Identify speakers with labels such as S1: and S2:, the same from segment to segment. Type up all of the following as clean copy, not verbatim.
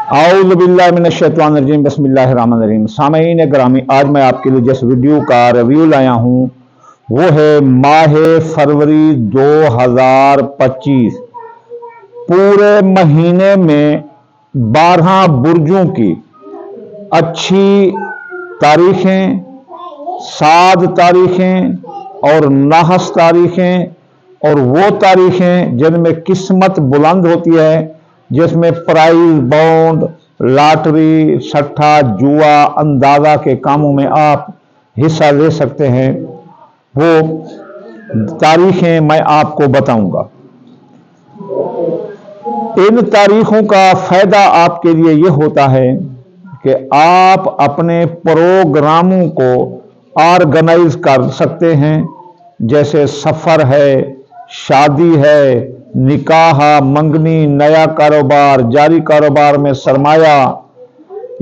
S1: आऊज़ु बिल्लाहि मिनश्शैतानिर्रजीम बिस्मिल्लाहिर्रहमानिर्रहीम। सामईन ग्रामी, आज मैं आपके लिए जिस वीडियो का रिव्यू लाया हूँ वो है माह फरवरी 2025। पूरे महीने में 12 बुर्जों की अच्छी तारीखें, साद तारीखें और नाहस तारीखें और वो तारीखें जिनमें किस्मत बुलंद होती है, जिसमें प्राइज बॉन्ड, लॉटरी, सट्टा, जुआ, अंदाजा के कामों में आप हिस्सा ले सकते हैं, वो तारीखें मैं आपको बताऊंगा। इन तारीखों का फायदा आपके लिए ये होता है कि आप अपने प्रोग्रामों को ऑर्गेनाइज कर सकते हैं, जैसे सफ़र है, शादी है, निकाह, मंगनी, नया कारोबार, जारी कारोबार में सरमाया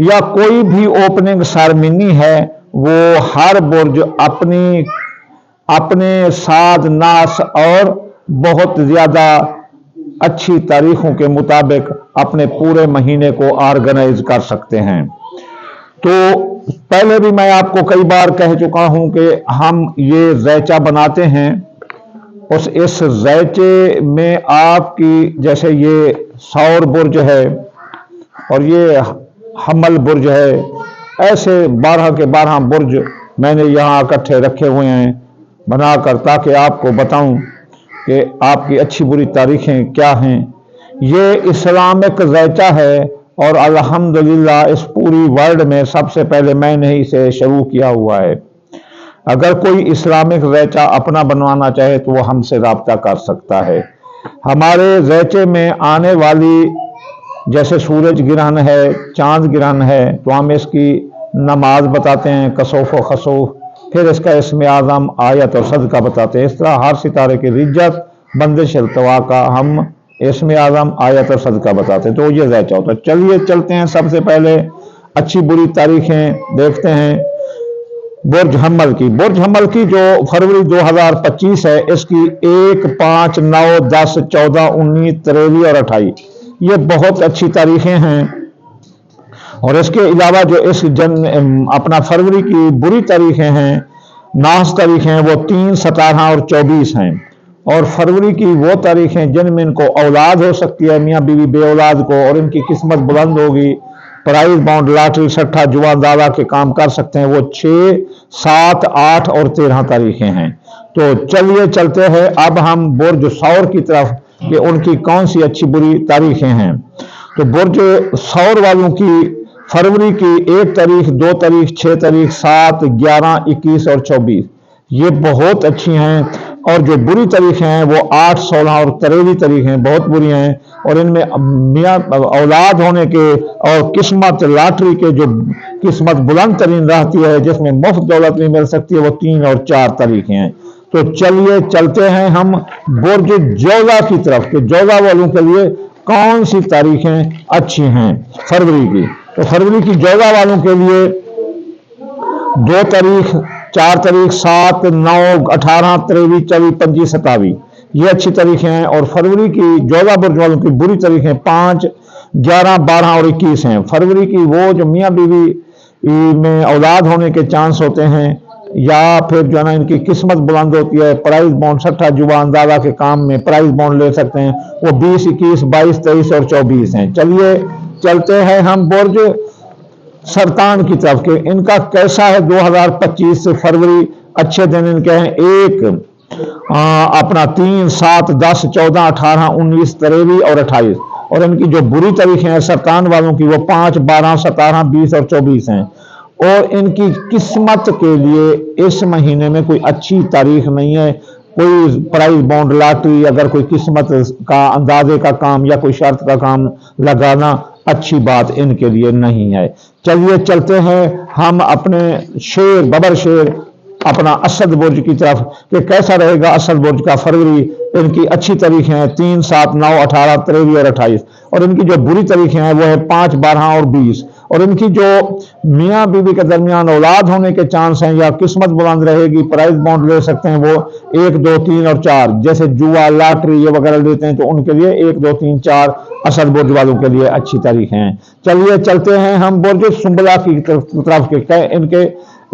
S1: या कोई भी ओपनिंग सेरेमनी है। वो हर बुर्ज अपने साथ नास और बहुत ज़्यादा अच्छी तारीखों के मुताबिक अपने पूरे महीने को ऑर्गेनाइज कर सकते हैं। तो पहले भी मैं आपको कई बार कह चुका हूं कि हम ये ज़ैचा बनाते हैं। इस ज़ैचे में आपकी, जैसे ये सौर बुर्ज है और ये हमल बुर्ज है, ऐसे 12 के 12 बुर्ज मैंने यहाँ इकट्ठे रखे हुए हैं बनाकर, ताकि आपको बताऊं कि आपकी अच्छी बुरी तारीखें क्या हैं। ये इस्लामिक ज़ैचा है और अल्हम्दुलिल्लाह इस पूरी वर्ल्ड में सबसे पहले मैंने ही इसे शुरू किया हुआ है। अगर कोई इस्लामिक ज़ैचा अपना बनवाना चाहे तो वो हमसे रब्ता कर सकता है। हमारे ज़ैचे में आने वाली, जैसे सूरज ग्रहण है, चांद ग्रहण है, तो हम इसकी नमाज बताते हैं, कसौफ व खसौफ, फिर इसका इसमें आज़म, आयत और सदका बताते हैं। इस तरह हर सितारे की रिज्जत, बंदिश, इल्तवा का हम इसमें आज़म, आयत और सदका बताते हैं। तो ये ज़ैचा होता है। चलिए चलते हैं, सबसे पहले अच्छी बुरी तारीखें देखते हैं। बुर्ज हमल की जो फरवरी 2025 है, इसकी 1, 5, 9, 10, 14, 19, 23 और 28 ये बहुत अच्छी तारीखें हैं। और इसके अलावा जो इस अपना फरवरी की बुरी तारीखें हैं, नाहस तारीखें हैं, वो 3, 17 और 24 हैं। और फरवरी की वो तारीखें जिनमें इनको औलाद हो सकती है, मियाँ बीवी बे औलाद को, और इनकी किस्मत बुलंद होगी, प्राइज बॉन्ड, लॉटरी, सट्टा, जुआ, दावा के काम कर सकते हैं, वो 6, 7, 8 और 13 तारीखें हैं। तो चलिए चलते हैं अब हम बुर्ज सौर की तरफ कि उनकी कौन सी अच्छी बुरी तारीखें हैं। तो बुर्ज सौर वालों की फरवरी की 1 तारीख, 2 तारीख, 6 तारीख, 7, 11, 21 और 24 ये बहुत अच्छी हैं। और जो बुरी तारीखें हैं वो 8, 16 और 23 तारीखें बहुत बुरी हैं। और इनमें मियाँ औलाद होने के और किस्मत, लॉटरी के जो किस्मत बुलंद तरीन रहती है, जिसमें मुफ्त दौलत भी मिल सकती है, वो 3 और 4 तारीखें हैं। तो चलिए चलते हैं हम बुर्ज जौजा की तरफ कि जौजा वालों के लिए कौन सी तारीखें अच्छी हैं फरवरी की। तो फरवरी की जौजा वालों के लिए 2 तारीख, 4 तारीख, 7, 9, 18, 23, 24, 25, 27 ये अच्छी तारीखें हैं। और फरवरी की जौजा बुर्ज वालों की बुरी तारीखें 5, 11, 12 और 21 हैं। फरवरी की वो जो मियाँ बीवी में औलाद होने के चांस होते हैं, या फिर जो है ना इनकी किस्मत बुलंद होती है, प्राइज बॉन्ड, सट्टा, जुआ, अंदाजा के काम में प्राइज बॉन्ड ले सकते हैं, वो 20, 21, 22, 23 और 24 हैं। चलिए चलते हैं हम बुर्ज सरतान की तरफ के इनका कैसा है 2025 से फरवरी। अच्छे दिन इनके हैं। एक अपना 3, 7, 10, 14, 18, 19, 23 और 28। और इनकी जो बुरी तारीखें हैं सरतान वालों की वो 5, 12, 17, 20 और 24 हैं। और इनकी किस्मत के लिए इस महीने में कोई अच्छी तारीख नहीं है। कोई प्राइज बॉन्ड, लॉटरी, अगर कोई किस्मत का, अंदाजे का काम या कोई शर्त का काम लगाना अच्छी बात इनके लिए नहीं है। चलिए चलते हैं हम अपने शेर, बबर शेर अपना असद बुर्ज की तरफ कि कैसा रहेगा असद बुर्ज का फरवरी। इनकी अच्छी तारीखें हैं 3, 7, 9, 18, 23 और 28। और इनकी जो बुरी तारीखें हैं वो है 5, 12 और 20। और इनकी जो मियाँ बीवी के दरमियान औलाद होने के चांस हैं या किस्मत बुलंद रहेगी, प्राइज बॉन्ड ले सकते हैं, वो 1, 2, 3 और 4। जैसे जुआ, लॉटरी ये वगैरह लेते हैं तो उनके लिए 1, 2, 3, 4 असद बुर्ज वालों के लिए अच्छी तारीख हैं। चलिए चलते हैं हम बुर्ज सुंबला की तरफ के। इनके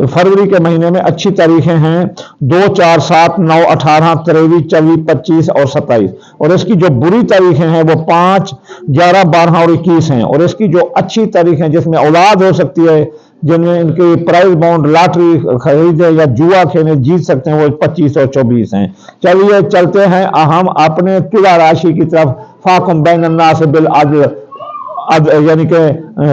S1: फरवरी के महीने में अच्छी तारीखें हैं 2, 4, 7, 9, 18, 23, 24, 25 और 27। और इसकी जो बुरी तारीखें हैं वो 5, 11, 12 और 21 हैं। और इसकी जो अच्छी तारीखें जिसमें औलाद हो सकती है, जिनमें इनके प्राइज बॉन्ड लॉटरी खरीदे या जुआ खेलने जीत सकते हैं, वो 25 और 24 हैं। चलिए चलते हैं हम अपने तुला राशि की तरफ। फाकुम बैन अन्नास बिल अदल यानी कि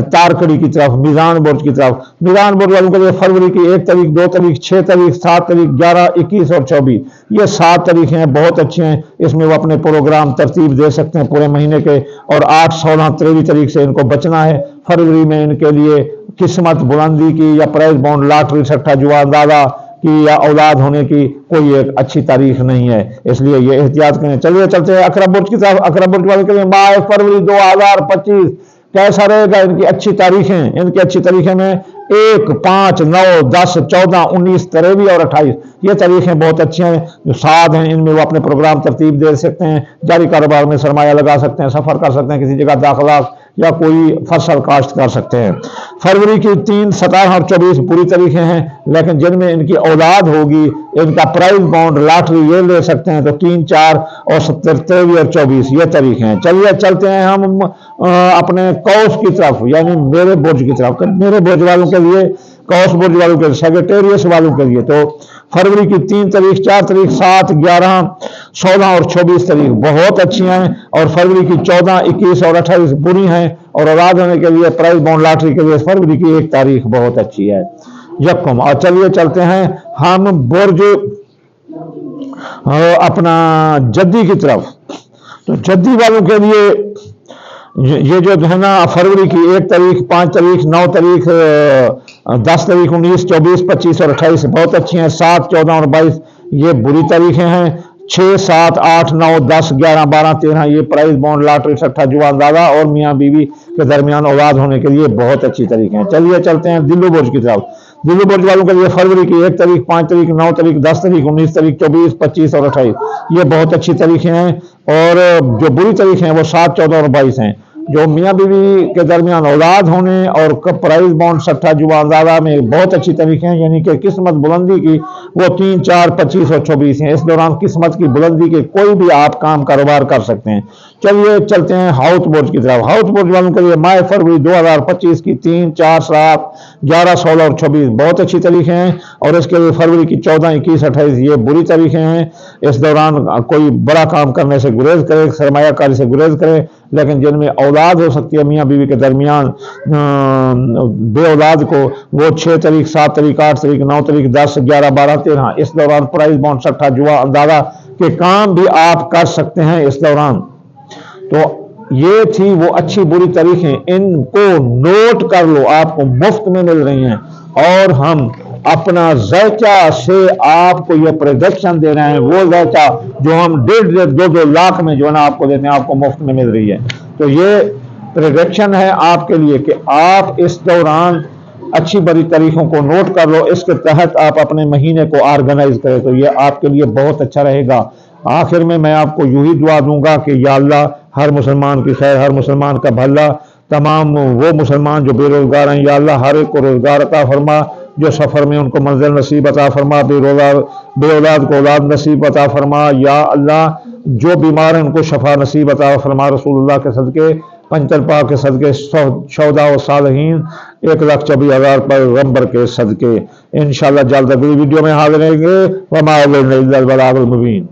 S1: तारकड़ी की तरफ, मीज़ान बुर्ज की तरफ। मीज़ान बुर्ज वालों के लिए फरवरी की 1 तारीख, 2 तारीख, 6 तारीख, 7 तारीख, 11, 21 और 24 ये 7 तारीखें हैं, बहुत अच्छी हैं। इसमें वो अपने प्रोग्राम तरतीब दे सकते हैं पूरे महीने के। और 8, 16, 23 तारीख से इनको बचना है। फरवरी में इनके लिए किस्मत बुलंदी की या प्राइज बॉन्ड, लॉटरी, सट्टा, जुआ, दादा की या औलाद होने की कोई एक अच्छी तारीख नहीं है, इसलिए ये एहतियात करें। चलिए चलते हैं अकरब बुर्ज की तरफ। अकरब बुर्ज वाले के लिए माह फरवरी 2025 कैसा रहेगा। इनकी अच्छी तारीखें, इनकी अच्छी तारीखें में 1, 5, 9, 10, 14, 19, 23 और 28 ये तारीखें बहुत अच्छी हैं। जो 7 हैं इनमें वो अपने प्रोग्राम तरतीब दे सकते हैं, जारी कारोबार में सरमाया लगा सकते हैं, सफर कर सकते हैं, किसी जगह दाखिला या कोई फसल काश्त कर सकते हैं। फरवरी की 3, 17 और 24 बुरी तारीखें हैं, लेकिन जिनमें इनकी औलाद होगी, इनका प्राइज बॉन्ड, लॉटरी ये ले सकते हैं तो 3, 4 और 23 और 24 ये तारीखें हैं। चलिए चलते हैं हम अपने कौस की तरफ यानी मेरे बुर्ज की तरफ। मेरे बुर्ज वालों के लिए, कौस बुर्ज वालों के लिए, सेक्रेटेरियस वालों के लिए तो फरवरी की 3 तारीख, 4 तारीख, 7, 11, 16 और 24 तारीख बहुत अच्छी हैं। और फरवरी की 14, 21 और 28 बुरी हैं। और औलाद होने के लिए, प्राइज बॉन्ड, लॉटरी के लिए फरवरी की 1 तारीख बहुत अच्छी है। यकम। और चलिए चलते हैं हम बुर्ज अपना जद्दी की तरफ। तो जद्दी वालों के लिए ये जो है ना फरवरी की 1 तारीख, 5 तारीख, 9 तारीख, 10 तारीख, 19, 24, 25 और 28 बहुत अच्छी हैं। 7, 14 और 22 ये बुरी तारीखें हैं। 6, 7, 8, 9, 10, 11, 12, 13 ये प्राइज बॉन्ड, लॉटरी, सट्टा, जुआ, दादा और मियाँ बीवी के दरमियान औलाद होने के लिए बहुत अच्छी तारीखें हैं। चलिए चलते हैं दिल्ली बुर्ज की तरफ। दिल्ली बुर्ज वालों के लिए फरवरी की 1 तारीख, 5 तारीख, 9 तारीख, 10 तारीख, 19 तारीख, 24, 25 और 28 ये बहुत अच्छी तारीखें हैं। और जो बुरी तारीखें हैं वो 7, 14 और 22 हैं। जो मियाँ बीवी के दरमियान औलाद होने और प्राइज बॉन्ड, सट्टा, जुआ, दादा में बहुत अच्छी तारीखें हैं, यानी कि किस्मत बुलंदी की वो 3, 4, 25 और 24 हैं। इस दौरान किस्मत की बुलंदी के कोई भी आप काम कारोबार कर सकते हैं। चलिए चलते हैं हाउस बुर्ज की तरफ। हाउस बुर्ज वालों के लिए माह फरवरी 2025 की 3, 4, 7, 11, 16 और 26 बहुत अच्छी तारीखें हैं। और इसके लिए फरवरी की 14, 21, 28 ये बुरी तारीखें हैं। इस दौरान कोई बड़ा काम करने से गुरेज करें, सरमायाकारी से गुरेज करें, लेकिन जिनमें औलाद हो सकती है मियाँ बीवी के दरमियान बे औलाद को वो 6 तारीख, 7 तारीख, 8 तारीख, 9 तारीख, 10, 11, 12, 13 इस दौरान प्राइज बॉन्ड, सट्टा, जुआ, अंदाजा के काम भी आप कर सकते हैं इस दौरान। तो ये थी वो अच्छी बुरी तारीखें, इनको नोट कर लो, आपको मुफ्त में मिल रही हैं। और हम अपना ज़ैचा से आपको ये प्रोडक्शन दे रहे हैं, वो ज़ैचा जो हम 1.5, 2 लाख में जो है ना आपको देते हैं, आपको मुफ्त में मिल रही है। तो ये प्रोडक्शन है आपके लिए कि आप इस दौरान अच्छी बड़ी तारीखों को नोट कर लो, इसके तहत आप अपने महीने को ऑर्गेनाइज करें, तो ये आपके लिए बहुत अच्छा रहेगा। आखिर में मैं आपको यूं ही दुआ दूंगा कि या अल्लाह हर मुसलमान की खैर, हर मुसलमान का भला, तमाम वो मुसलमान जो बेरोजगार हैं, या अल्लाह हर एक को रोजगार अता फरमा, जो सफ़र में उनको मंजिल नसीब अता फरमा, बे औलाद को औलाद नसीब अता फरमा, या अल्लाह जो बीमार हैं उनको शफा नसीब अता फरमा, रसूलुल्लाह के सदके, पंचर पाक के सदके, शौदा व सालहीन 1,24,000 पैगंबर के सदके। इंशाअल्लाह जल्द अगली वीडियो में हाजिर रहेंगे। वमा अलैना इल्लल बलागुल मुबीन।